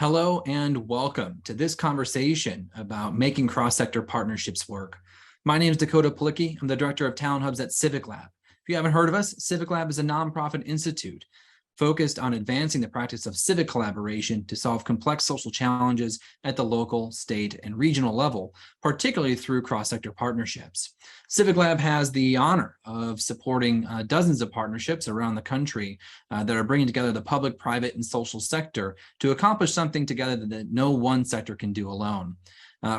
Hello and welcome to this conversation about making cross-sector partnerships work. My name is Dakota Palicki. I'm the director of Talent Hubs at CivicLab. If you haven't heard of us, CivicLab is a nonprofit institute focused on advancing the practice of civic collaboration to solve complex social challenges at the local, state, and regional level, particularly through cross-sector partnerships. CivicLab has the honor of supporting dozens of partnerships around the country that are bringing together the public, private, and social sector to accomplish something together that no one sector can do alone.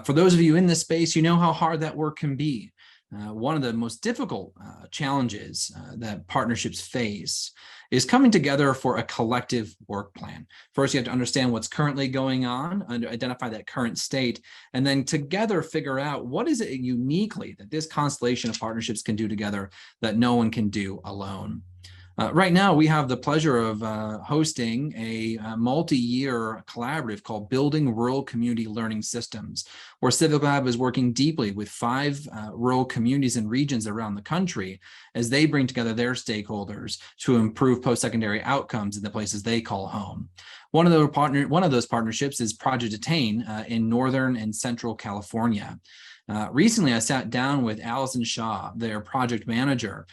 For those of you in this space, you know how hard that work can be. One of the most difficult challenges that partnerships face is coming together for a collective work plan. First, you have to understand what's currently going on, identify that current state, and then together figure out what is it uniquely that this constellation of partnerships can do together that no one can do alone. Right now, we have the pleasure of hosting a multi-year collaborative called Building Rural Community Learning Systems, where CivicLab is working deeply with 5 rural communities and regions around the country as they bring together their stakeholders to improve post-secondary outcomes in the places they call home. One of those partnerships is ProjectAttain in Northern and Central California. Recently, I sat down with Allison Shaw, their project manager,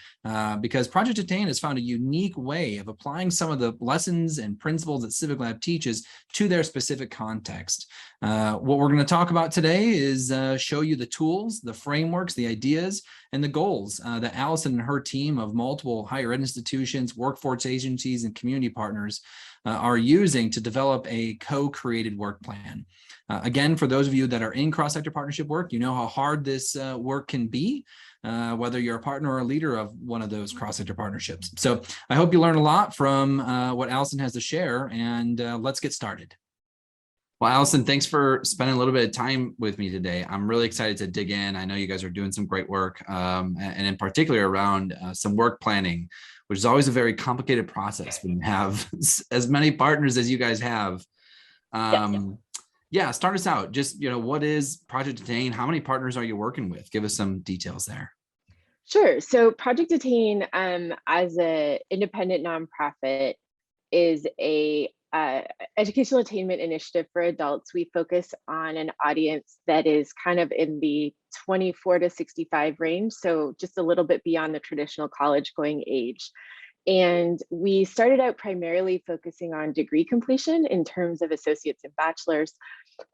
because ProjectAttain has found a unique way of applying some of the lessons and principles that CivicLab teaches to their specific context. What we're going to talk about today is show you the tools, the frameworks, the ideas, and the goals that Allison and her team of multiple higher ed institutions, workforce agencies, and community partners are using to develop a co-created work plan. Again, for those of you that are in cross-sector partnership work, you know how hard this work can be, whether you're a partner or a leader of one of those cross-sector partnerships. So I hope you learn a lot from what Allison has to share, and let's get started. Well, Allison, thanks for spending a little bit of time with me today. I'm really excited to dig in. I know you guys are doing some great work, and in particular around some work planning, which is always a very complicated process when you have as many partners as you guys have. Yeah, start us out. Just, what is ProjectAttain? How many partners are you working with? Give us some details there. Sure. So ProjectAttain, as an independent nonprofit, is a educational attainment initiative for adults. We focus on an audience that is kind of in the 24 to 65 range, so just a little bit beyond the traditional college-going age. And we started out primarily focusing on degree completion in terms of associates and bachelors,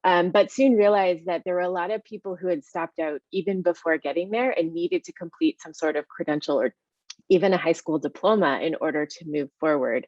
but soon realized that there were a lot of people who had stopped out even before getting there and needed to complete some sort of credential or even a high school diploma in order to move forward.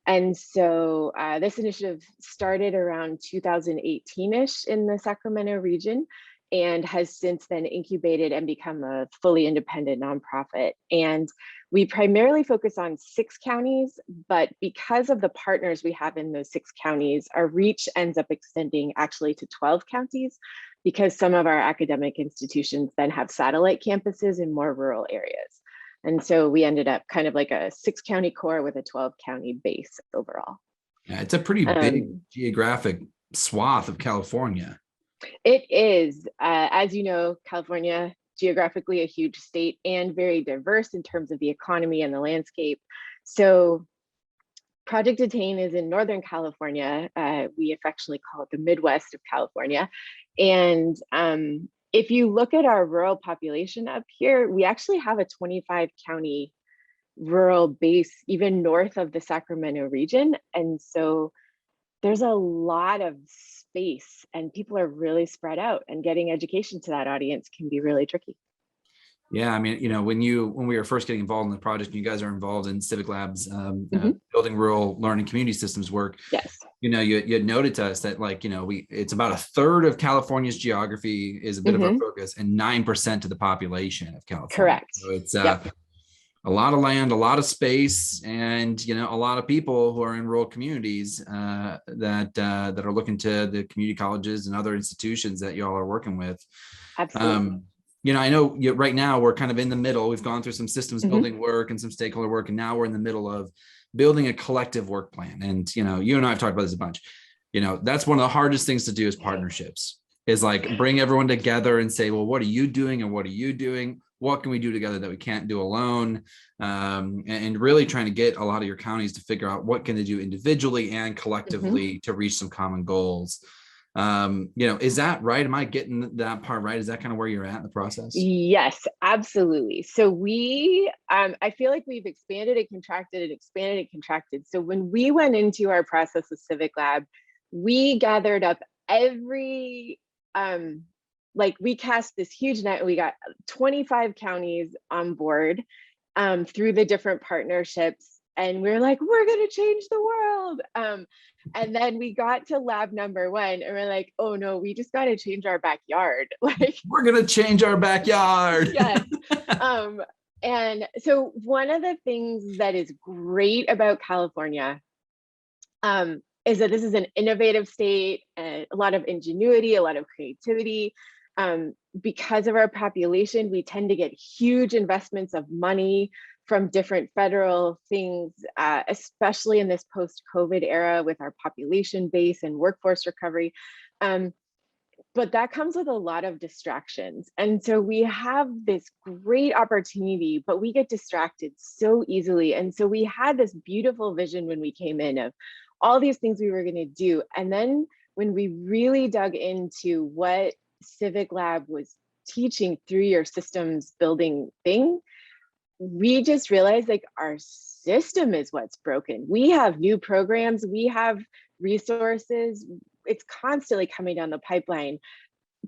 And so this initiative started around 2018-ish in the Sacramento region and has since then incubated and become a fully independent nonprofit. And we primarily focus on 6 counties, but because of the partners we have in those 6 counties, our reach ends up extending actually to 12 counties because some of our academic institutions then have satellite campuses in more rural areas. And so we ended up kind of like a 6-county core with a 12-county base overall. Yeah, it's a pretty big geographic swath of California. It is, as you know, California, geographically a huge state and very diverse in terms of the economy and the landscape. So ProjectAttain is in Northern California. We affectionately call it the Midwest of California. And if you look at our rural population up here, we actually have a 25-county rural base, even north of the Sacramento region. And so there's a lot of space and people are really spread out, and getting education to that audience can be really tricky. Yeah, I mean, when we were first getting involved in the project, you guys are involved in CivicLab's building rural learning community systems work. Yes. You had noted to us that it's about 1/3 of California's geography is a bit of our focus and 9% of the population of California. Correct. So it's a lot of land, a lot of space, and a lot of people who are in rural communities that are looking to the community colleges and other institutions that y'all are working with. Absolutely. I know right now we're kind of in the middle. We've gone through some systems building work and some stakeholder work, and now we're in the middle of building a collective work plan. And you and I have talked about this a bunch. That's one of the hardest things to do is partnerships. Is like bring everyone together and say, well, what are you doing and what are you doing? what can we do together that we can't do alone, and really trying to get a lot of your counties to figure out what can they do individually and collectively to reach some common goals. Is that right? Am I getting that part right? Is that kind of where you're at in the process? Yes, absolutely. So I feel like we've expanded and contracted and expanded and contracted. So when we went into our process with CivicLab, we gathered up every, we cast this huge net. We got 25 counties on board through the different partnerships. And we're like, we're going to change the world. And then we got to lab number 1 and we're like, oh no, we just got to change our backyard. Like, we're going to change our backyard. Yes. And so one of the things that is great about California is that this is an innovative state, and a lot of ingenuity, a lot of creativity. Because of our population, we tend to get huge investments of money from different federal things, especially in this post-COVID era with our population base and workforce recovery. But that comes with a lot of distractions. And so we have this great opportunity, but we get distracted so easily. And so we had this beautiful vision when we came in of all these things we were going to do. And then when we really dug into what CivicLab was teaching through your systems building thing, we just realized like our system is what's broken. We have new programs, we have resources, it's constantly coming down the pipeline,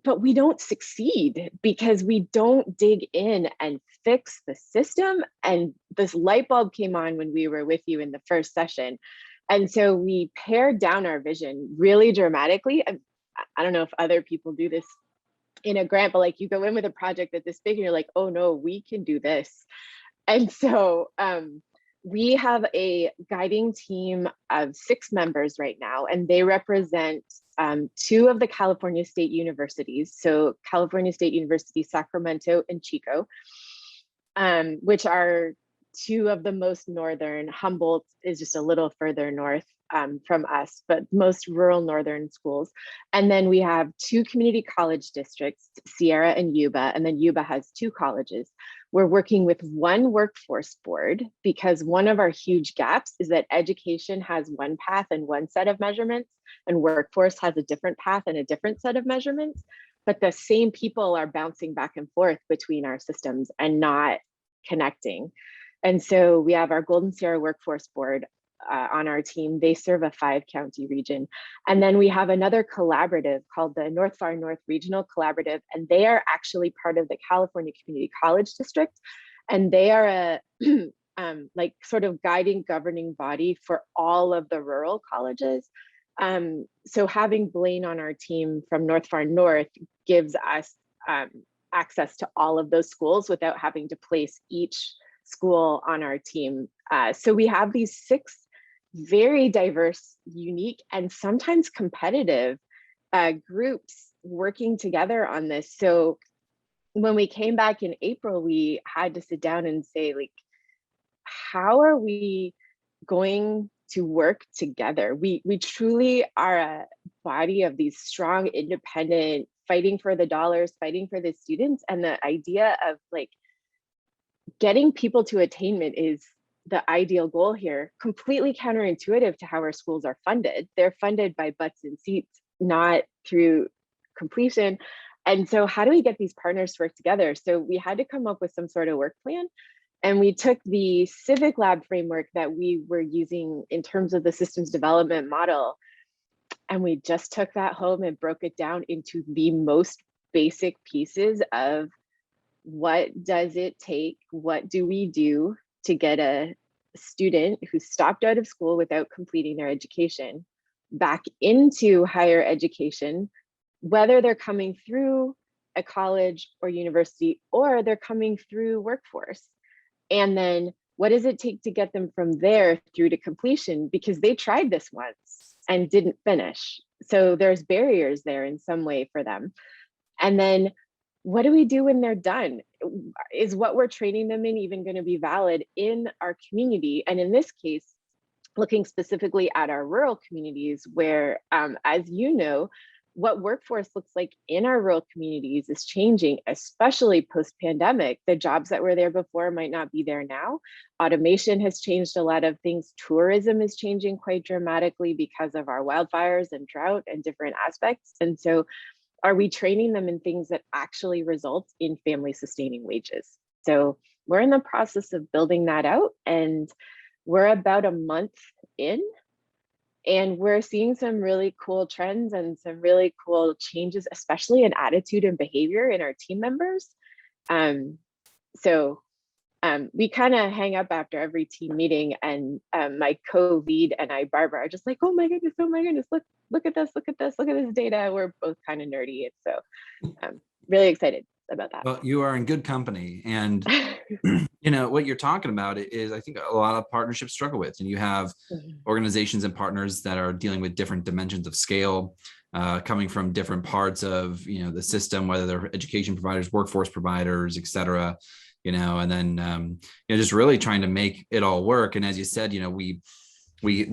but we don't succeed because we don't dig in and fix the system. And this light bulb came on when we were with you in the first session. And so we pared down our vision really dramatically. I don't know if other people do this in a grant, but like you go in with a project that's this big and you're like, oh no, we can do this. And so we have a guiding team of 6 members right now, and they represent 2 of the California State Universities. So California State University, Sacramento and Chico, which are 2 of the most northern. Humboldt is just a little further north from us, but most rural northern schools. And then we have 2 community college districts, Sierra and Yuba, and then Yuba has 2 colleges. We're working with 1 workforce board because one of our huge gaps is that education has one path and one set of measurements, and workforce has a different path and a different set of measurements, but the same people are bouncing back and forth between our systems and not connecting. And so we have our Golden Sierra Workforce Board on our team. They serve a 5-county region. And then we have another collaborative called the North Far North Regional Collaborative, and they are actually part of the California Community College District. And they are a like sort of guiding governing body for all of the rural colleges. So having Blaine on our team from North Far North gives us access to all of those schools without having to place each school on our team. So we have these 6 very diverse, unique, and sometimes competitive groups working together on this. So when we came back in April, we had to sit down and say, like, how are we going to work together? We truly are a body of these strong, independent, fighting for the dollars, fighting for the students. And the idea of like getting people to attainment is the ideal goal here, completely counterintuitive to how our schools are funded. They're funded by butts and seats, not through completion. And so how do we get these partners to work together? So we had to come up with some sort of work plan. And we took the CivicLab framework that we were using in terms of the systems development model, and we just took that home and broke it down into the most basic pieces of what does it take, what do we do to get a student who stopped out of school without completing their education back into higher education, whether they're coming through a college or university or they're coming through workforce. And then what does it take to get them from there through to completion? Because they tried this once and didn't finish. So there's barriers there in some way for them. And then what do we do when they're done? Is what we're training them in even going to be valid in our community? And in this case, looking specifically at our rural communities where, as you know, what workforce looks like in our rural communities is changing, especially post-pandemic. The jobs that were there before might not be there now. Automation has changed a lot of things. Tourism is changing quite dramatically because of our wildfires and drought and different aspects. And so are we training them in things that actually result in family sustaining wages? So we're in the process of building that out, and we're about a month in, and we're seeing some really cool trends and some really cool changes, especially in attitude and behavior in our team members. So we kind of hang up after every team meeting, and my co-lead and I, Barbara, are just like, oh my goodness, look at this, look at this data. We're both kind of nerdy. And so I'm really excited about that. Well, you are in good company. And you know, what you're talking about is, I think, a lot of partnerships struggle with. And you have organizations and partners that are dealing with different dimensions of scale, coming from different parts of, you know, the system, whether they're education providers, workforce providers, et cetera, you know, and then, you know, just really trying to make it all work. And as you said, you know, we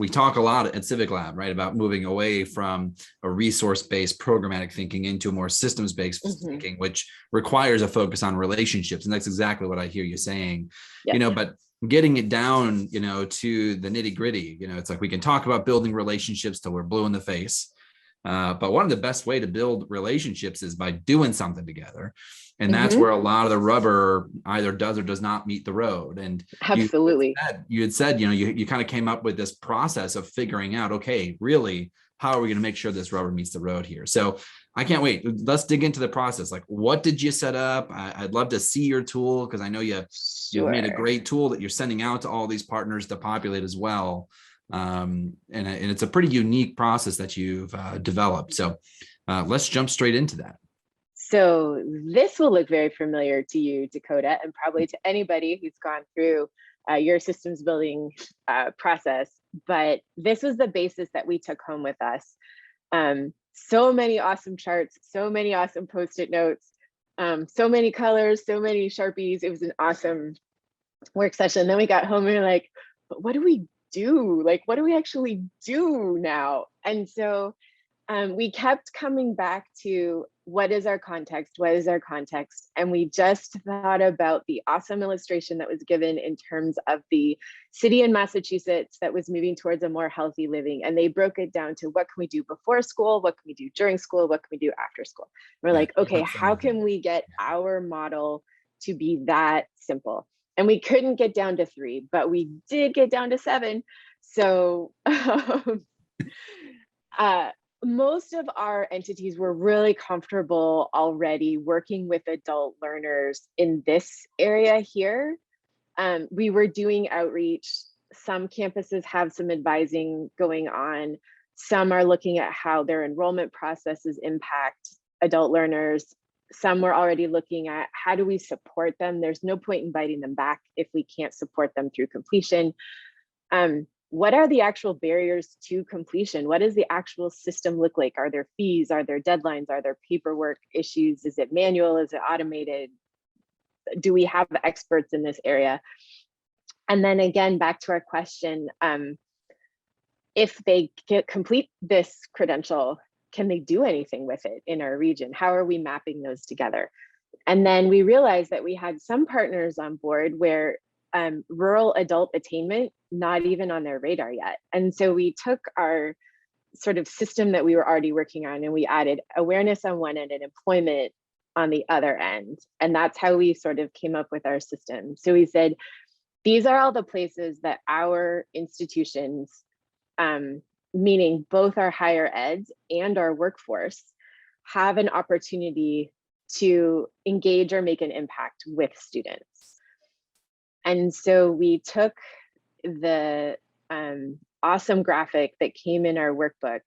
talk a lot at CivicLab, right, about moving away from a resource-based programmatic thinking into a more systems-based thinking, which requires a focus on relationships. And that's exactly what I hear you saying, you know, but getting it down, you know, to the nitty gritty, you know, it's like we can talk about building relationships till we're blue in the face. But one of the best way to build relationships is by doing something together. And that's where a lot of the rubber either does or does not meet the road. And absolutely, you had said, you know, you kind of came up with this process of figuring out, okay, really, how are we going to make sure this rubber meets the road here? So I can't wait. Let's dig into the process. Like, what did you set up? I'd love to see your tool, because I know you've made a great tool that you're sending out to all these partners to populate as well. And it's a pretty unique process that you've developed. So let's jump straight into that. So this will look very familiar to you, Dakota, and probably to anybody who's gone through your systems building process. But this was the basis that we took home with us. So many awesome charts, so many awesome Post-it notes, so many colors, so many Sharpies. It was an awesome work session. Then we got home and we were like, but what do we do? Like, what do we actually do now? And so we kept coming back to what is our context? What is our context? And we just thought about the awesome illustration that was given in terms of the city in Massachusetts that was moving towards a more healthy living. And they broke it down to what can we do before school? What can we do during school? What can we do after school? We're like, okay, how can we get our model to be that simple? And we couldn't get down to 3, but we did get down to 7. So most of our entities were really comfortable already working with adult learners in this area here. We were doing outreach. Some campuses have some advising going on. Some are looking at how their enrollment processes impact adult learners. Some were already looking at how do we support them? There's no point in inviting them back if we can't support them through completion. What are the actual barriers to completion? What does the actual system look like? Are there fees? Are there deadlines? Are there paperwork issues? Is it manual? Is it automated? Do we have experts in this area? And then again, back to our question, if they complete this credential, can they do anything with it in our region? How are we mapping those together? And then we realized that we had some partners on board where rural adult attainment, not even on their radar yet. And so we took our sort of system that we were already working on and we added awareness on one end and employment on the other end. And that's how we sort of came up with our system. So we said, these are all the places that our institutions, meaning both our higher eds and our workforce, have an opportunity to engage or make an impact with students. And so we took the awesome graphic that came in our workbook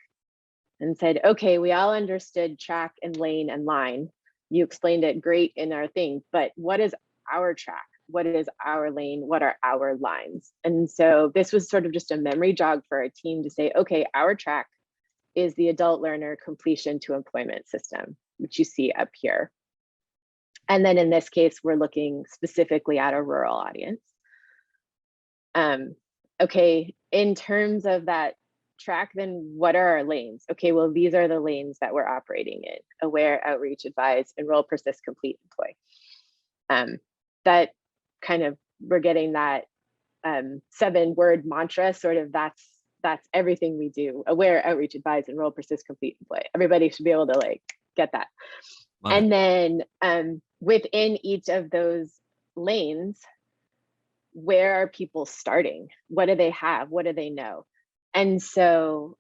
and said, okay, we all understood track and lane and line. You explained it great in our thing, but what is our track? What is our lane? What are our lines? And so this was sort of just a memory jog for our team to say, okay, our track is the adult learner completion to employment system, which you see up here. And then in this case, we're looking specifically at a rural audience. Okay, in terms of that track, then what are our lanes? Okay, well, these are the lanes that we're operating in: aware, outreach, advise, enroll, persist, complete, employ. That kind of, we're getting that 7-word mantra, sort of, that's everything we do: aware, outreach, advise, enroll, persist, complete, employ. Everybody should be able to like get that. Love and it. then within each of those lanes, where are people starting? What do they have? What do they know? And so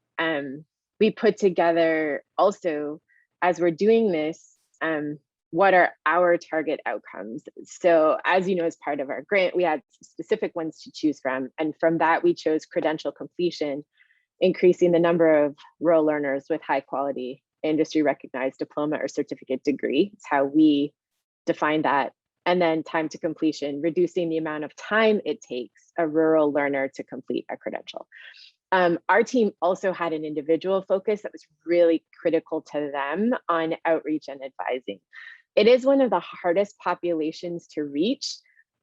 we put together also, as we're doing this, what are our target outcomes? So as you know, as part of our grant, we had specific ones to choose from. And from that, we chose credential completion, increasing the number of rural learners with high quality industry recognized diploma or certificate degree. It's how we define that. And then time to completion, reducing the amount of time it takes a rural learner to complete a credential. Our team also had an individual focus that was really critical to them on outreach and advising. It is one of the hardest populations to reach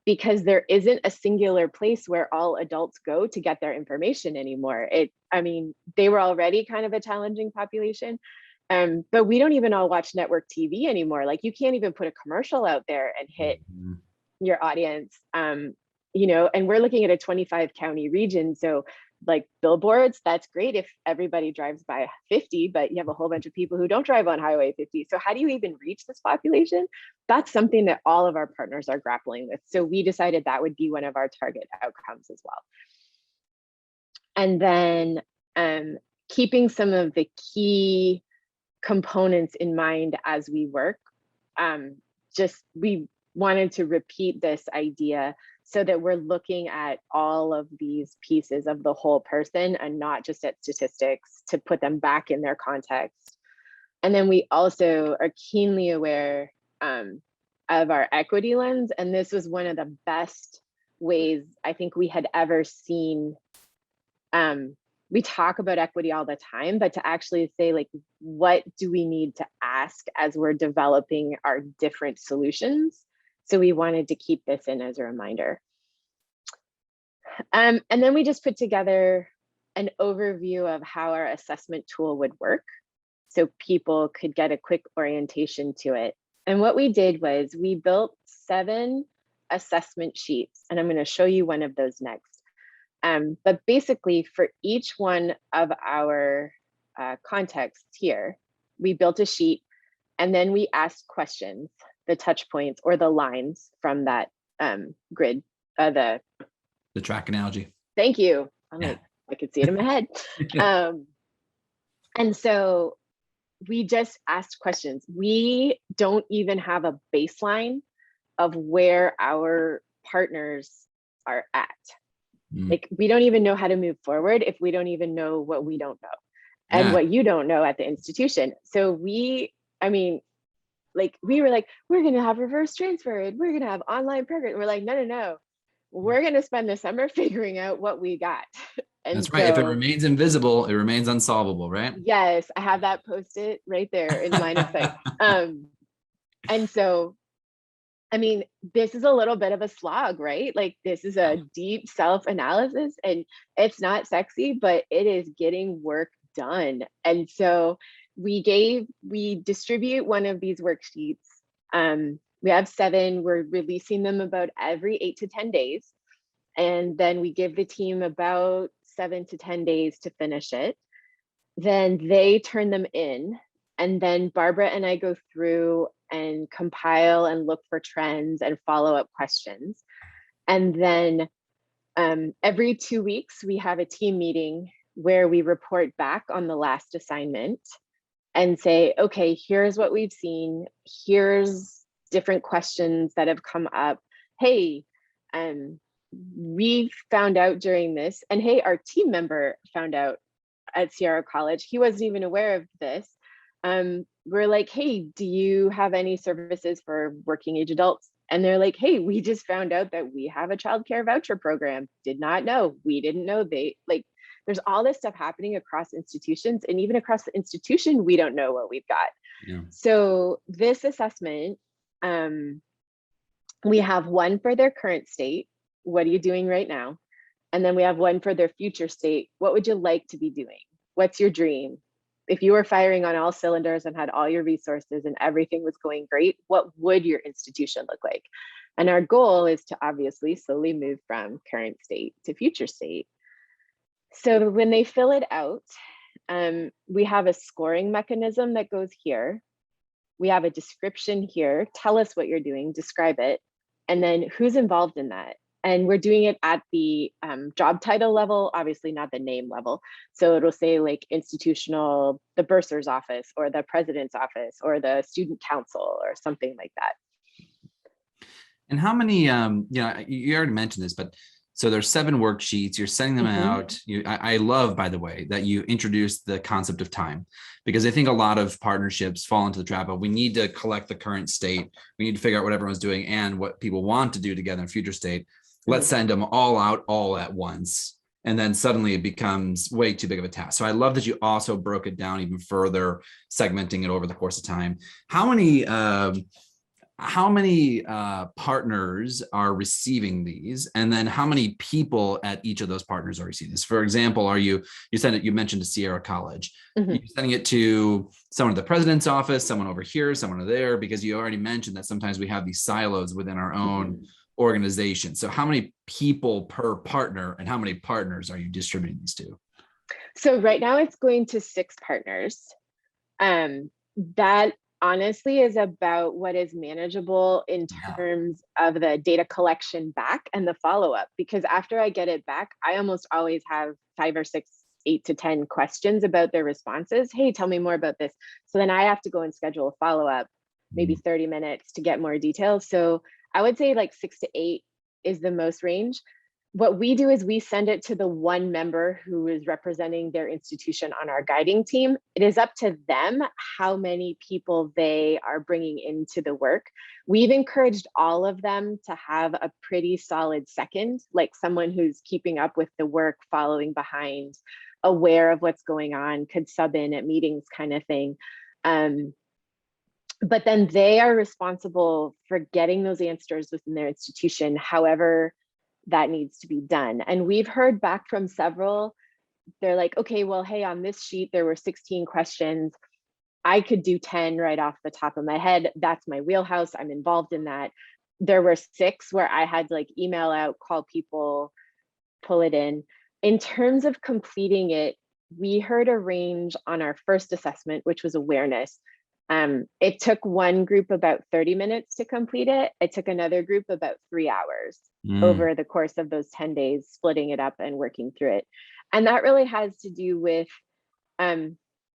because there isn't a singular place where all adults go to get their information anymore. I mean, they were already kind of a challenging population, but we don't even all watch network TV anymore. Like, you can't even put a commercial out there and hit your audience, you know, and we're looking at a 25 county region. So like billboards, that's great if everybody drives by 50, but you have a whole bunch of people who don't drive on Highway 50. So how do you even reach this population? That's something that all of our partners are grappling with. So we decided that would be one of our target outcomes as well. And then keeping some of the key components in mind as we work, we wanted to repeat this idea so that we're looking at all of these pieces of the whole person and not just at statistics, to put them back in their context. And then we also are keenly aware of our equity lens. And this was one of the best ways I think we had ever seen. We talk about equity all the time, but to actually say, like, what do we need to ask as we're developing our different solutions? So we wanted to keep this in as a reminder. And then we just put together an overview of how our assessment tool would work, so people could get a quick orientation to it. And what we did was we built 7 assessment sheets, and I'm going to show you one of those next. But basically, for each one of our contexts here, we built a sheet, and then we asked questions, the touch points or the lines from that grid, the track analogy. Thank you. I'm like, I could see it in my head. And so we just asked questions. We don't even have a baseline of where our partners are at. Like, we don't even know how to move forward if we don't even know what we don't know and what you don't know at the institution. So we were like, we're going to have reverse transfer and we're going to have online programs. We're like, no. We're going to spend the summer figuring out what we got. And that's right. If it remains invisible, it remains unsolvable, right? Yes, I have that Post-it right there in line of sight. And so, I mean, this is a little bit of a slog, right? Like, this is a deep self-analysis, and it's not sexy, but it is getting work done. And so we distribute one of these worksheets. We have 7, we're releasing them about every 8 to 10 days. And then we give the team about 7 to 10 days to finish it. Then they turn them in. And then Barbara and I go through and compile and look for trends and follow-up questions. And then every 2 weeks, we have a team meeting where we report back on the last assignment and say, okay, here's what we've seen. Here's different questions that have come up. Hey, we found out during this, and hey, our team member found out at Sierra College. He wasn't even aware of this. We're like, hey, do you have any services for working age adults? And they're like, hey, we just found out that we have a childcare voucher program. Did not know. We didn't know. There's all this stuff happening across institutions, and even across the institution, we don't know what we've got. Yeah. So this assessment, we have one for their current state. What are you doing right now? And then we have one for their future state. What would you like to be doing? What's your dream? If you were firing on all cylinders and had all your resources and everything was going great, what would your institution look like? And our goal is to obviously slowly move from current state to future state. So when they fill it out, we have a scoring mechanism that goes here. We have a description here. Tell us what you're doing, describe it, and then who's involved in that. And we're doing it at the job title level, obviously not the name level. So it'll say like institutional, the bursar's office or the president's office or the student council or something like that. And how many, you already mentioned this, but so there's 7 worksheets, you're sending them out. I love, by the way, that you introduced the concept of time, because I think a lot of partnerships fall into the trap of we need to collect the current state. We need to figure out what everyone's doing and what people want to do together in future state. Let's send them all out all at once. And then suddenly it becomes way too big of a task. So I love that you also broke it down even further, segmenting it over the course of time. How many partners are receiving these, and then how many people at each of those partners are receiving this? For example, you mentioned to Sierra College. You're sending it to someone at the president's office, someone over here, someone over there, because you already mentioned that sometimes we have these silos within our own organization. So how many people per partner and how many partners are you distributing these to? So right now it's going to 6 partners. That honestly is about what is manageable in terms of the data collection back and the follow-up, because after I get it back, I almost always have 5 or 6, 8 to 10 questions about their responses. Hey, tell me more about this. So then I have to go and schedule a follow-up, maybe 30 minutes to get more details. So I would say like 6 to 8 is the most range. What we do is we send it to the one member who is representing their institution on our guiding team. It is up to them how many people they are bringing into the work. We've encouraged all of them to have a pretty solid second, like someone who's keeping up with the work, following behind, aware of what's going on, could sub in at meetings kind of thing. But then they are responsible for getting those answers within their institution, however that needs to be done. And we've heard back from several. They're like, okay, well, hey, on this sheet, there were 16 questions. I could do 10 right off the top of my head. That's my wheelhouse. I'm involved in that. There were 6 where I had to like email out, call people, pull it in. In terms of completing it, we heard a range on our first assessment, which was awareness. It took one group about 30 minutes to complete it. It took another group about 3 hours over the course of those 10 days, splitting it up and working through it. And that really has to do with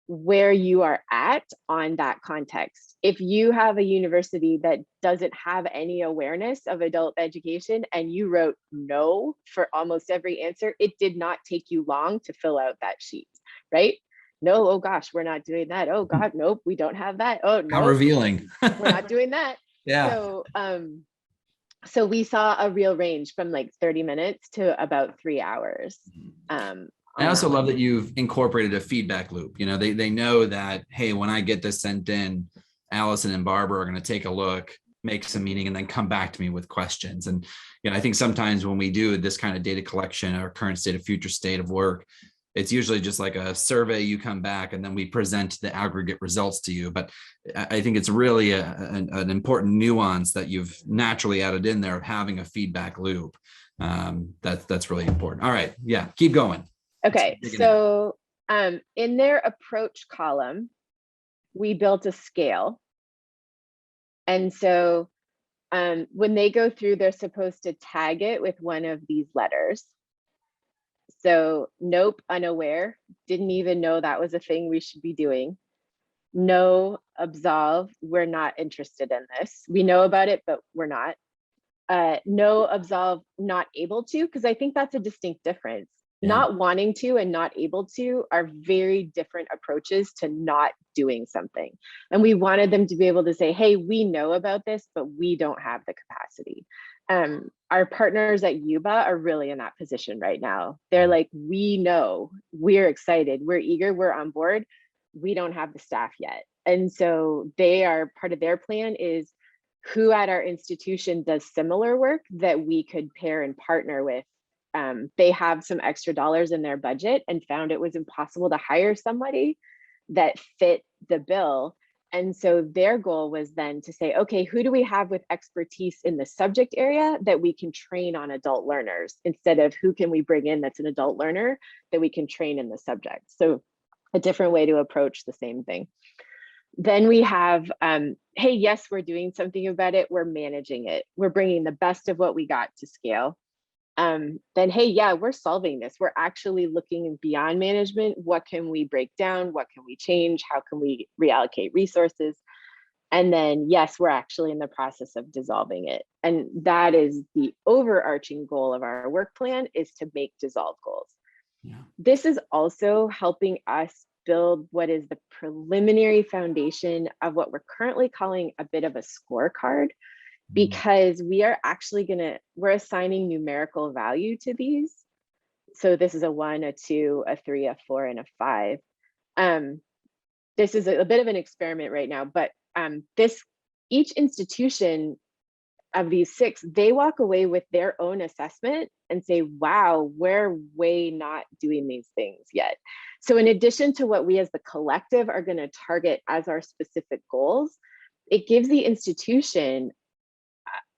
where you are at on that context. If you have a university that doesn't have any awareness of adult education and you wrote no for almost every answer, it did not take you long to fill out that sheet, right? No, oh gosh, we're not doing that. Oh God, nope, we don't have that. Oh no, how revealing. We're not doing that. Yeah. So we saw a real range from like 30 minutes to about 3 hours. I also love that you've incorporated a feedback loop. You know, they know that, hey, when I get this sent in, Allison and Barbara are going to take a look, make some meaning, and then come back to me with questions. And, you know, I think sometimes when we do this kind of data collection or current state of future state of work, it's usually just like a survey, you come back and then we present the aggregate results to you. But I think it's really an important nuance that you've naturally added in there of having a feedback loop. That's really important. All right. Yeah. Keep going. Okay. So in their approach column, we built a scale. And so when they go through, they're supposed to tag it with one of these letters. So nope, unaware, didn't even know that was a thing we should be doing. No, absolve, we're not interested in this. We know about it, but we're not. No, absolve, not able to, because I think that's a distinct difference. Yeah. Not wanting to and not able to are very different approaches to not doing something. And we wanted them to be able to say, hey, we know about this, but we don't have the capacity. Our partners at Yuba are really in that position right now. They're like, we know, we're excited, we're eager, we're on board. We don't have the staff yet. And so they are, part of their plan is who at our institution does similar work that we could pair and partner with they have some extra dollars in their budget and found it was impossible to hire somebody that fit the bill. And so their goal was then to say, okay, who do we have with expertise in the subject area that we can train on adult learners, instead of who can we bring in that's an adult learner that we can train in the subject. So a different way to approach the same thing. Then we have, hey, yes, we're doing something about it. We're managing it. We're bringing the best of what we got to scale. Then, hey, yeah, we're solving this. We're actually looking beyond management. What can we break down? What can we change? How can we reallocate resources? And then, yes, we're actually in the process of dissolving it. And that is the overarching goal of our work plan, is to make dissolve goals. Yeah. This is also helping us build what is the preliminary foundation of what we're currently calling a bit of a scorecard, because we are actually we're assigning numerical value to these. So this is a 1, a 2, a 3, a 4, and a 5. This is a bit of an experiment right now, but each institution of these 6, they walk away with their own assessment and say, wow, we're way not doing these things yet. So in addition to what we as the collective are going to target as our specific goals, it gives the institution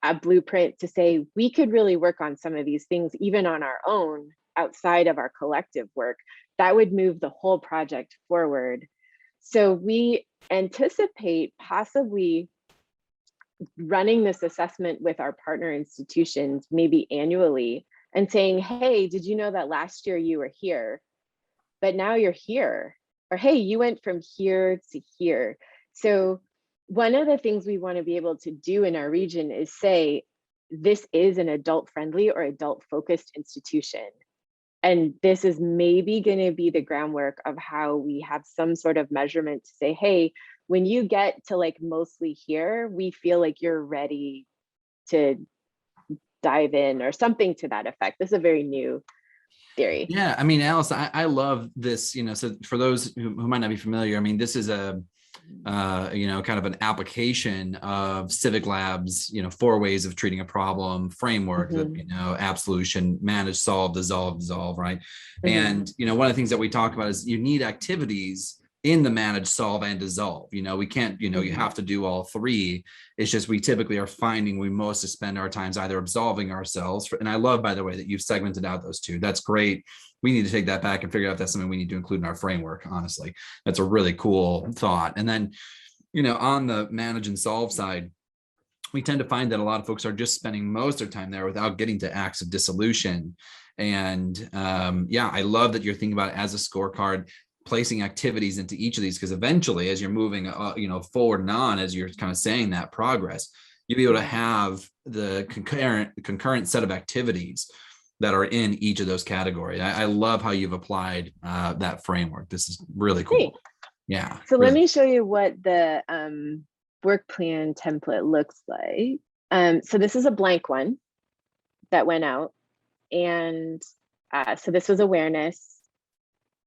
a blueprint to say, we could really work on some of these things even on our own, outside of our collective work. That would move the whole project forward. So we anticipate possibly running this assessment with our partner institutions, maybe annually, and saying, hey, did you know that last year you were here, but now you're here? Or, hey, you went from here to here. So one of the things we want to be able to do in our region is say, this is an adult-friendly or adult-focused institution. And this is maybe going to be the groundwork of how we have some sort of measurement to say, hey, when you get to like mostly here, we feel like you're ready to dive in, or something to that effect. This is a very new theory. Yeah, I mean, Alice, I love this, so for those who might not be familiar, I mean, this is a, kind of an application of CivicLab's, 4 ways of treating a problem framework, that, absolution, manage, solve, dissolve, right? And, one of the things that we talk about is you need activities in the manage, solve, and dissolve. We can't, you have to do all 3. It's just we typically are finding we mostly spend our times either absolving ourselves. And I love, by the way, that you've segmented out those 2. That's great. We need to take that back and figure out if that's something we need to include in our framework. Honestly, that's a really cool thought. And then, on the manage and solve side, we tend to find that a lot of folks are just spending most of their time there without getting to acts of dissolution. And I love that you're thinking about it as a scorecard, placing activities into each of these, because eventually, as you're moving forward and on, as you're kind of saying that progress, you'll be able to have the concurrent set of activities that are in each of those categories. I love how you've applied that framework. This is really cool. Great. Yeah. So let me show you what the work plan template looks like. So this is a blank one that went out. And so this was awareness.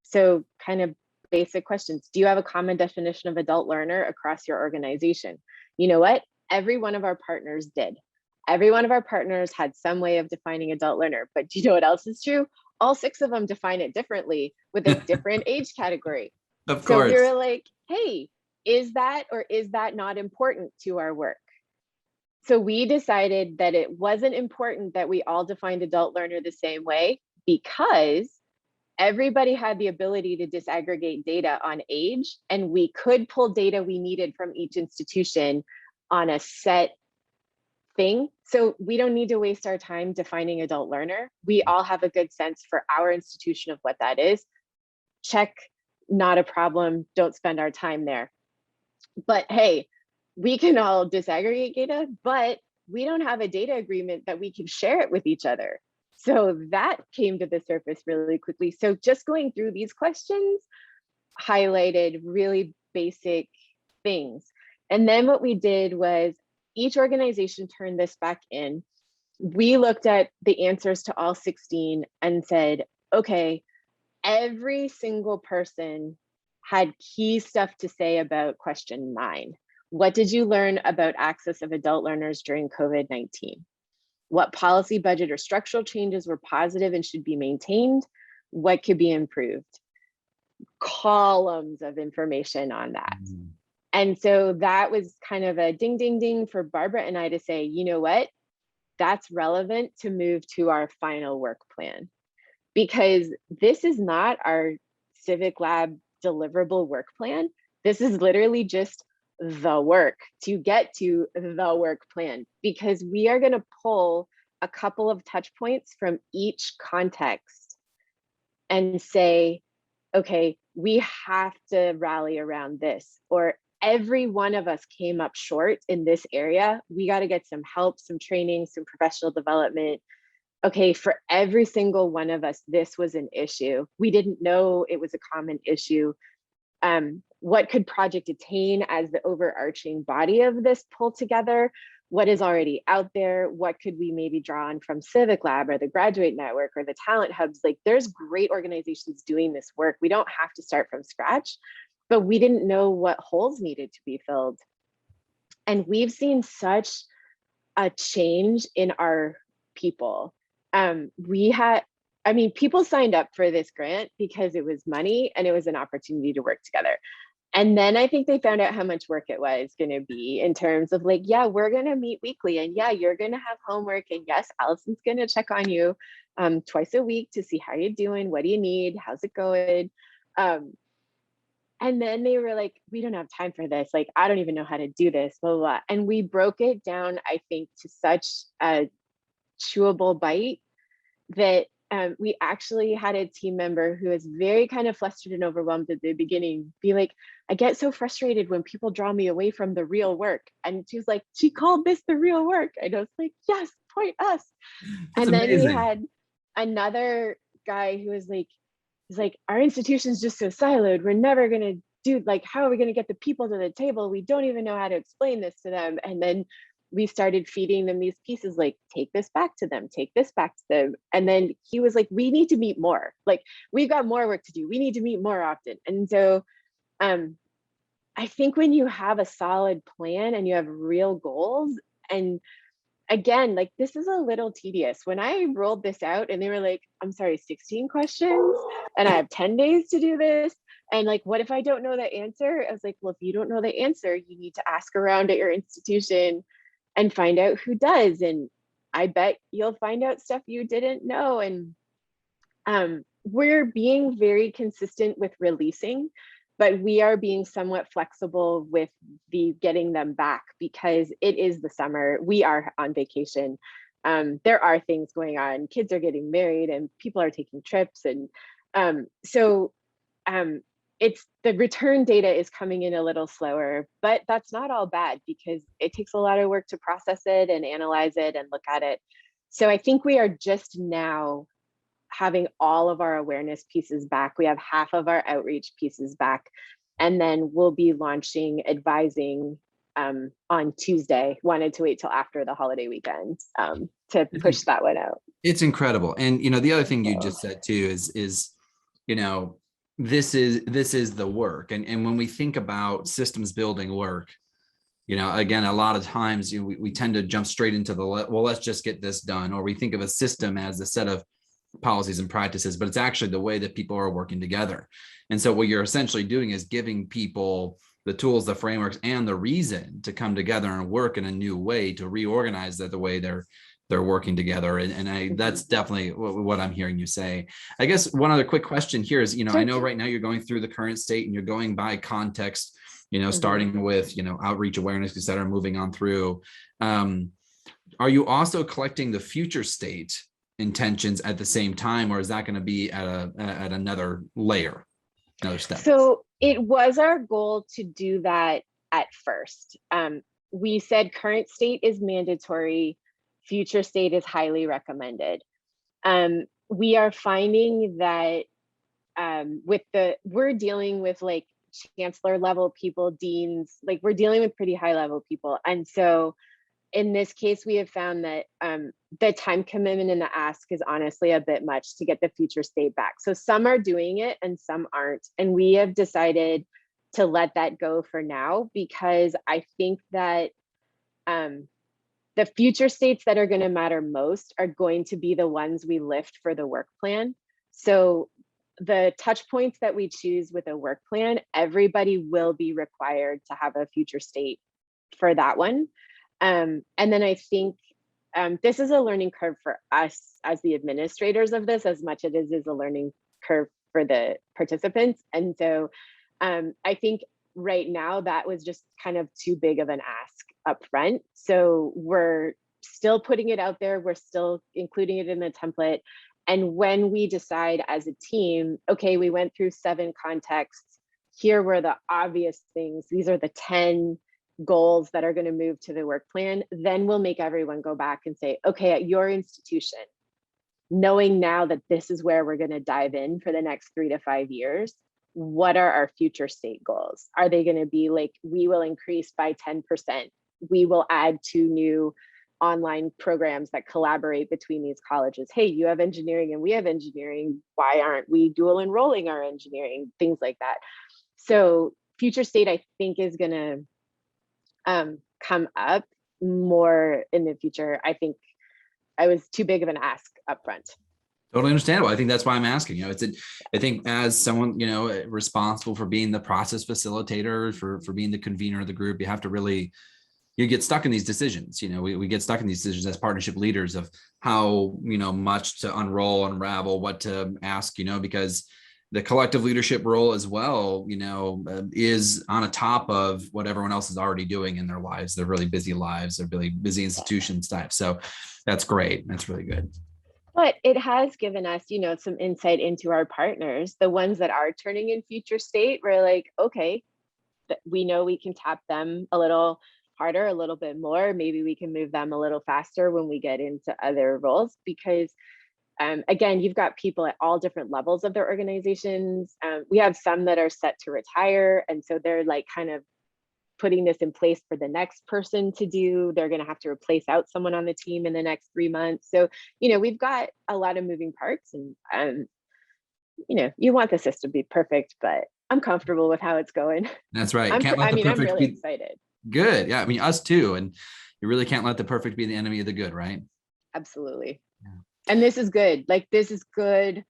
So kind of basic questions. Do you have a common definition of adult learner across your organization? You know what? Every one of our partners did. Every one of our partners had some way of defining adult learner. But do you know what else is true? All 6 of them define it differently with a different age category. Of course. So we were like, hey, is that or is that not important to our work? So we decided that it wasn't important that we all defined adult learner the same way, because everybody had the ability to disaggregate data on age, and we could pull data we needed from each institution on a set thing. So we don't need to waste our time defining adult learner. We all have a good sense for our institution of what that is. Check, not a problem. Don't spend our time there. But hey, we can all disaggregate data, but we don't have a data agreement that we can share it with each other. So that came to the surface really quickly. So just going through these questions highlighted really basic things. And then what we did was each organization turned this back in. We looked at the answers to all 16 and said, okay, every single person had key stuff to say about question 9. What did you learn about access of adult learners during COVID-19? what policy, budget, or structural changes were positive and should be maintained, what could be improved. Columns of information on that. Mm. And so that was kind of a ding, ding, ding for Barbara and I to say, you know what, that's relevant to move to our final work plan, because this is not our CivicLab deliverable work plan. This is literally just the work to get to the work plan, because we are going to pull a couple of touch points from each context and say, okay, we have to rally around this, or every one of us came up short in this area. We got to get some help, some training, some professional development. Okay, for every single one of us, this was an issue. We didn't know it was a common issue. What could ProjectAttain as the overarching body of this pull together? What is already out there? What could we maybe draw on from CivicLab or the Graduate Network or the Talent Hubs? Like, there's great organizations doing this work. We don't have to start from scratch, but we didn't know what holes needed to be filled. And we've seen such a change in our people. People signed up for this grant because it was money and it was an opportunity to work together. And then I think they found out how much work it was going to be in terms of like, yeah, we're going to meet weekly, and yeah, you're going to have homework, and yes, Allison's going to check on you twice a week to see how you're doing, what do you need, how's it going. And then they were like, we don't have time for this. Like, I don't even know how to do this, blah, blah, blah. And we broke it down, I think, to such a chewable bite that we actually had a team member who was very kind of flustered and overwhelmed at the beginning be like, I get so frustrated when people draw me away from the real work. And she was like, she called this the real work. And I was like, yes, point us. That's And then amazing. we had another guy who was like, he's like, our institution's just so siloed. We're never going to do, like, how are we going to get the people to the table? We don't even know how to explain this to them. And then we started feeding them these pieces, like, take this back to them, take this back to them. And then he was like, we need to meet more. Like, we've got more work to do. We need to meet more often. And so I think when you have a solid plan and you have real goals, and again, like, this is a little tedious. When I rolled this out and they were like, I'm sorry, 16 questions and I have 10 days to do this. And like, what if I don't know the answer? I was like, well, if you don't know the answer, you need to ask around at your institution and find out who does. And I bet you'll find out stuff you didn't know. And we're being very consistent with releasing, but we are being somewhat flexible with the getting them back, because it is the summer. We are on vacation. There are things going on. Kids are getting married and people are taking trips. And it's the return data is coming in a little slower, but that's not all bad, because it takes a lot of work to process it and analyze it and look at it. So I think we are just now having all of our awareness pieces back. We have half of our outreach pieces back, and then we'll be launching advising on Tuesday. Wanted to wait till after the holiday weekend to push that one out. It's incredible. And the other thing you just said too is this is the work. And when we think about systems building work, again, a lot of times we tend to jump straight into let's just get this done, or we think of a system as a set of policies and practices, but it's actually the way that people are working together. And so what you're essentially doing is giving people the tools, the frameworks, and the reason to come together and work in a new way, to reorganize the way they're working together. And that's definitely what I'm hearing you say. I guess one other quick question here is, I know right now you're going through the current state and you're going by context, starting with, outreach, awareness, et cetera, moving on through. Are you also collecting the future state intentions at the same time, or is that going to be at another layer, another step? So it was our goal to do that at first. We said current state is mandatory, future state is highly recommended. We are finding that we're dealing with like chancellor level people, deans, like we're dealing with pretty high level people. And so in this case, we have found that the time commitment in the ask is honestly a bit much to get the future state back. So some are doing it and some aren't. And we have decided to let that go for now, because I think that The future states that are going to matter most are going to be the ones we lift for the work plan. So the touch points that we choose with a work plan, everybody will be required to have a future state for that one. And then I think this is a learning curve for us as the administrators of this, as much as it is a learning curve for the participants. And so I think right now that was just kind of too big of an ask up front. So we're still putting it out there. We're still including it in the template. And when we decide as a team, okay, we went through 7 contexts, here were the obvious things, these are the 10 goals that are going to move to the work plan, then we'll make everyone go back and say, okay, at your institution, knowing now that this is where we're going to dive in for the next 3 to 5 years, what are our future state goals? Are they going to be like, we will increase by 10%, we will add 2 new online programs that collaborate between these colleges? Hey, you have engineering and we have engineering, why aren't we dual enrolling our engineering? Things like that. So future state, I think, is going to come up more in the future. I think I was too big of an ask up front. Totally understandable. I think that's why I'm asking. I think as someone, responsible for being the process facilitator, for being the convener of the group, you have to really, you get stuck in these decisions. We get stuck in these decisions as partnership leaders of how, much to unravel, what to ask, because the collective leadership role as well, is on a top of what everyone else is already doing in their lives. They're really busy lives. They're really busy institutions type. So that's great. That's really good. But it has given us, some insight into our partners, the ones that are turning in future state. We're like, okay, we know we can tap them a little harder, a little bit more. Maybe we can move them a little faster when we get into other roles, because again, you've got people at all different levels of their organizations. We have some that are set to retire. And so they're like kind of putting this in place for the next person to do. They're going to have to replace out someone on the team in the next 3 months. So, we've got a lot of moving parts, and, you want the system to be perfect, but I'm comfortable with how it's going. That's right. I'm really be excited. Good. Yeah. I mean, us too. And you really can't let the perfect be the enemy of the good, right? Absolutely. Yeah. And this is good. Like, this is good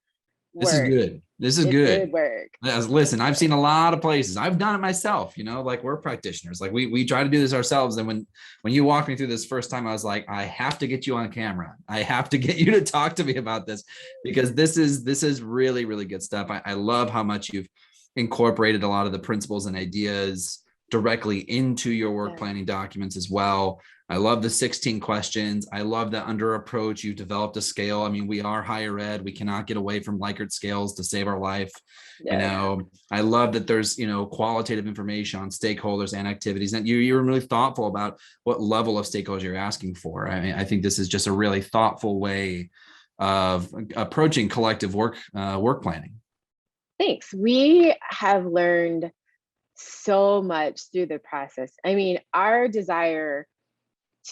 work. This is good. This is good work. Listen, I've seen a lot of places. I've done it myself, like we're practitioners. Like we try to do this ourselves. And when you walked me through this first time, I was like, I have to get you on camera. I have to get you to talk to me about this, because this is really, really good stuff. I love how much you've incorporated a lot of the principles and ideas directly into your work planning documents as well. I love the 16 questions. I love that under approach, you've developed a scale. I mean, we are higher ed. We cannot get away from Likert scales to save our life. Yeah. I love that there's, qualitative information on stakeholders and activities. And you're really thoughtful about what level of stakeholders you're asking for. I mean, I think this is just a really thoughtful way of approaching collective work planning. Thanks. We have learned so much through the process. I mean, our desire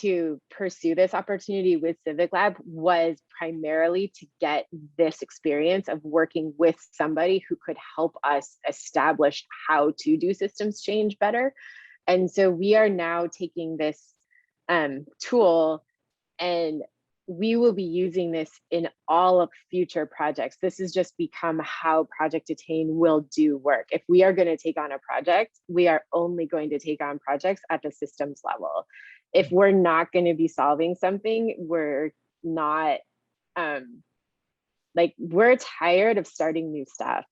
to pursue this opportunity with CivicLab was primarily to get this experience of working with somebody who could help us establish how to do systems change better. And so we are now taking this tool, and we will be using this in all of future projects. This has just become how ProjectAttain will do work. If we are going to take on a project, we are only going to take on projects at the systems level. If we're not going to be solving something, we're not, we're tired of starting new stuff.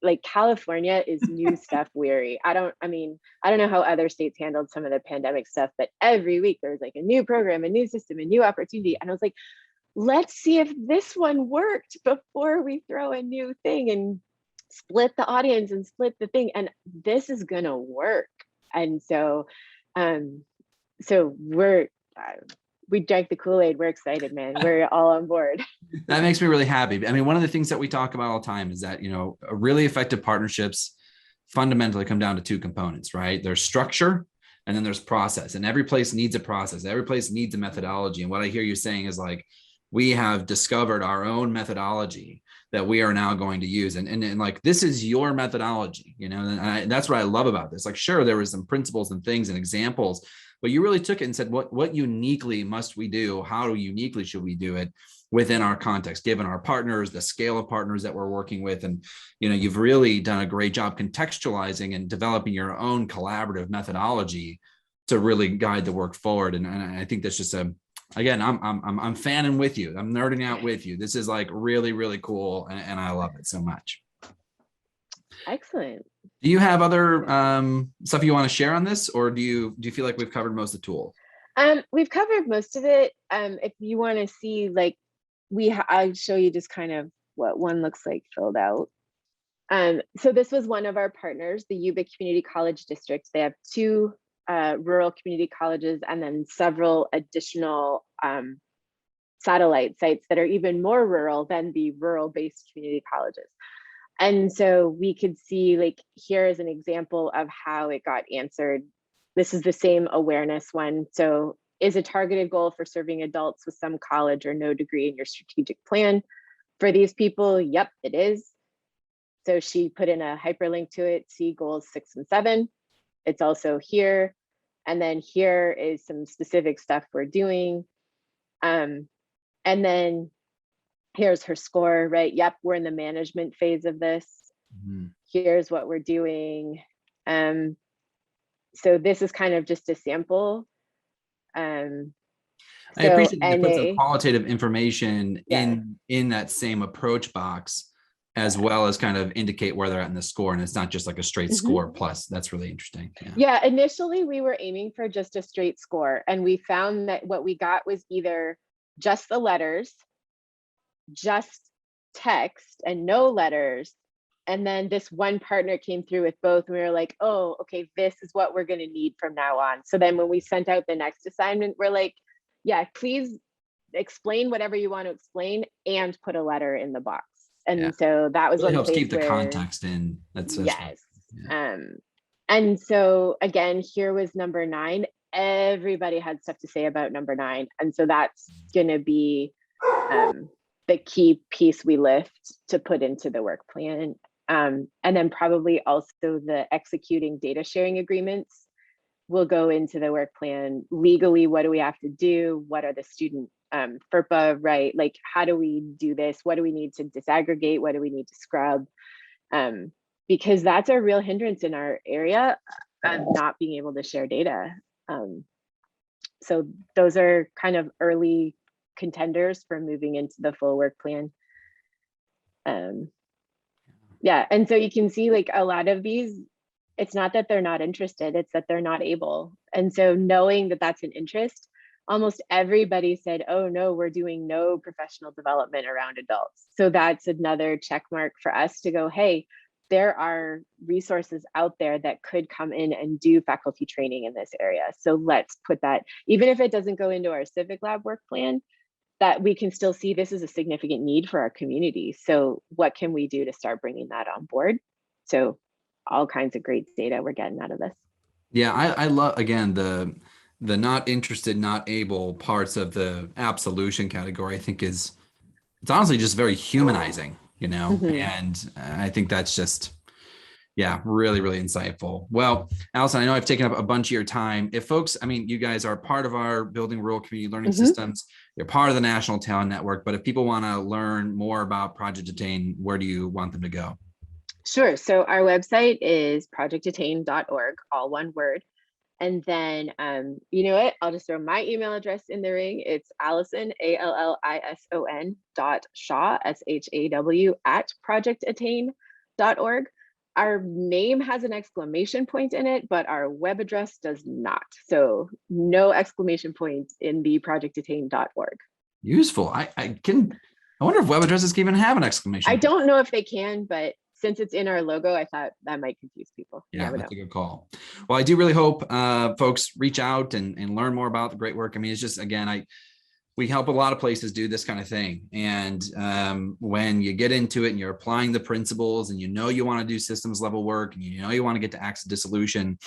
Like, California is new stuff weary. I don't know how other states handled some of the pandemic stuff, but every week there's like a new program, a new system, a new opportunity. And I was like, let's see if this one worked before we throw a new thing and split the audience and split the thing. And this is gonna work. And so, we drank the Kool-Aid. We're excited, man. We're all on board. That makes me really happy. I mean, one of the things that we talk about all the time is that, really effective partnerships fundamentally come down to 2 components, right? There's structure, and then there's process. And every place needs a process. Every place needs a methodology. And what I hear you saying is like, we have discovered our own methodology that we are now going to use. And like, this is your methodology, and that's what I love about this. Like, sure, there was some principles and things and examples but you really took it and said, what uniquely must we do? How uniquely should we do it within our context, given our partners, the scale of partners that we're working with? And, you've really done a great job contextualizing and developing your own collaborative methodology to really guide the work forward. And I think that's just again, I'm fanning with you. I'm nerding out with you. This is like really, really cool. And I love it so much. Excellent. Do you have other stuff you want to share on this, or do you feel like we've covered most of the tool? We've covered most of it. If you want to see, like, I'll show you just kind of what one looks like filled out. So this was one of our partners, the Yuba Community College District. They have 2 rural community colleges and then several additional satellite sites that are even more rural than the rural-based community colleges. And so we could see, like, here is an example of how it got answered. This is the same awareness one. So, is a targeted goal for serving adults with some college or no degree in your strategic plan for these people? Yep, it is. So she put in a hyperlink to it, see goals 6 and 7. It's also here. And then here is some specific stuff we're doing. And then here's her score, right? Yep, we're in the management phase of this. Mm-hmm. Here's what we're doing. So this is kind of just a sample. I appreciate that you put some qualitative information in that same approach box, as well as kind of indicate where they're at in the score. And it's not just like a straight score plus. That's really interesting. Yeah, initially we were aiming for just a straight score. And we found that what we got was either just the letters, just text and no letters. And then this one partner came through with both, and we were like, oh, okay, this is what we're going to need from now on. So then when we sent out the next assignment, we're like, yeah, please explain whatever you want to explain and put a letter in the box. And so that was really helps keep the context in. That's yes. And so again, here was number 9. Everybody had stuff to say about number 9. And so that's going to be the key piece we lift to put into the work plan. And then probably also the executing data sharing agreements will go into the work plan. Legally, what do we have to do? What are the student FERPA, right? Like, how do we do this? What do we need to disaggregate? What do we need to scrub? Because that's a real hindrance in our area of not being able to share data. So those are kind of early contenders for moving into the full work plan. And so you can see, like, a lot of these, it's not that they're not interested, it's that they're not able. And so knowing that that's an interest, almost everybody said, oh no, we're doing no professional development around adults. So that's another check mark for us to go, hey, there are resources out there that could come in and do faculty training in this area. So let's put that, even if it doesn't go into our CivicLab work plan, that we can still see this is a significant need for our community. So what can we do to start bringing that on board? So all kinds of great data we're getting out of this. Yeah, I love, again, the not interested, not able parts of the absolution category. I think it's honestly just very humanizing, and I think that's just, really, really insightful. Well, Allison, I know I've taken up a bunch of your time. If folks, you guys are part of our Building Rural Community Learning Systems. You're part of the National Talent Network. But if people want to learn more about ProjectAttain, where do you want them to go? Sure. So our website is ProjectAttain.org, all one word. And then, you know what? I'll just throw my email address in the ring. It's Allison, ALLISON .Shaw, SHAW @ProjectAttain.org. Our name has an exclamation point in it, but our web address does not. So no exclamation points in the ProjectAttain.org. Useful. I wonder if web addresses can even have an exclamation point. I don't know if they can, but since it's in our logo, I thought that might confuse people. Yeah, that's a good call. Well, I do really hope folks reach out and learn more about the great work. It's just, again, we help a lot of places do this kind of thing. And when you get into it and you're applying the principles and you want to do systems level work and you want to get to acts of dissolution,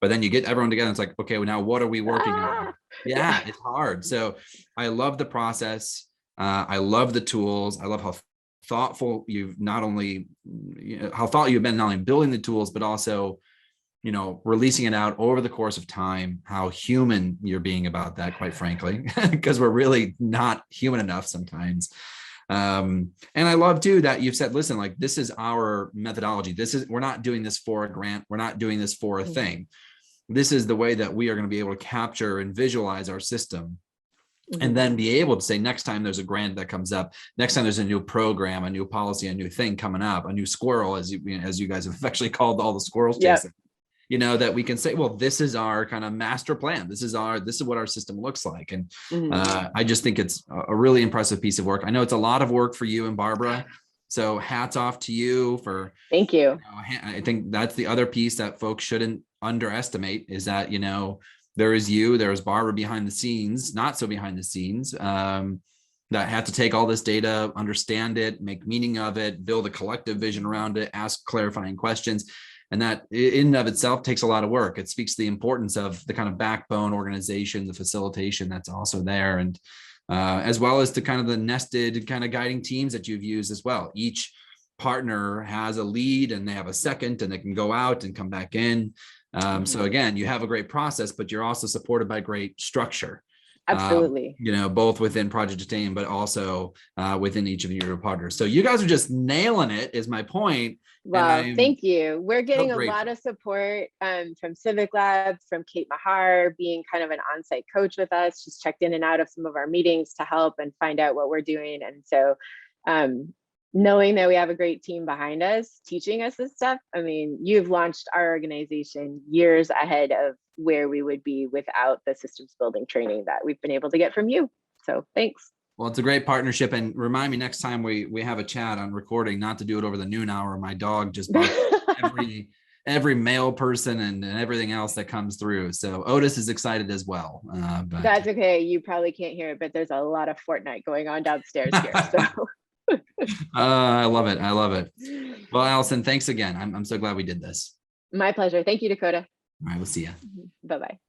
but then you get everyone together and it's like, okay, well, now what are we working on? Yeah, it's hard. So I love the process. I love the tools. I love how thoughtful you've been not only building the tools, but also releasing it out over the course of time, how human you're being about that, quite frankly, because we're really not human enough sometimes. And I love too that you've said, listen, like, this is our methodology. We're not doing this for a grant. We're not doing this for a thing. This is the way that we are going to be able to capture and visualize our system. And then be able to say, next time there's a grant that comes up, next time there's a new program, a new policy, a new thing coming up, a new squirrel, as you guys have actually called all the squirrels chasing, that we can say, well, this is our kind of master plan. This is what our system looks like. And I just think it's a really impressive piece of work. I know it's a lot of work for you and Barbara. So hats off to you for. Thank you. I think that's the other piece that folks shouldn't underestimate is that, there is Barbara behind the scenes, not so behind the scenes, that had to take all this data, understand it, make meaning of it, build a collective vision around it, ask clarifying questions. And that in and of itself takes a lot of work. It speaks to the importance of the kind of backbone organization, the facilitation that's also there. And as well as to kind of the nested kind of guiding teams that you've used as well. Each partner has a lead and they have a second and they can go out and come back in. So again, you have a great process, but you're also supported by great structure. Absolutely. Both within ProjectAttain, but also within each of your partners. So you guys are just nailing it, is my point. Well, thank you. We're getting a lot of support from CivicLab, from Kate Mahar, being kind of an on-site coach with us. She's checked in and out of some of our meetings to help and find out what we're doing. And so knowing that we have a great team behind us teaching us this stuff, I mean, you've launched our organization years ahead of where we would be without the systems building training that we've been able to get from you. So thanks. Well, it's a great partnership. And remind me next time we have a chat on recording, not to do it over the noon hour. My dog just barks every male person and everything else that comes through. So Otis is excited as well. But that's okay. You probably can't hear it, but there's a lot of Fortnite going on downstairs here. So I love it. I love it. Well, Allison, thanks again. I'm so glad we did this. My pleasure. Thank you, Dakota. All right, we'll see you. Bye-bye.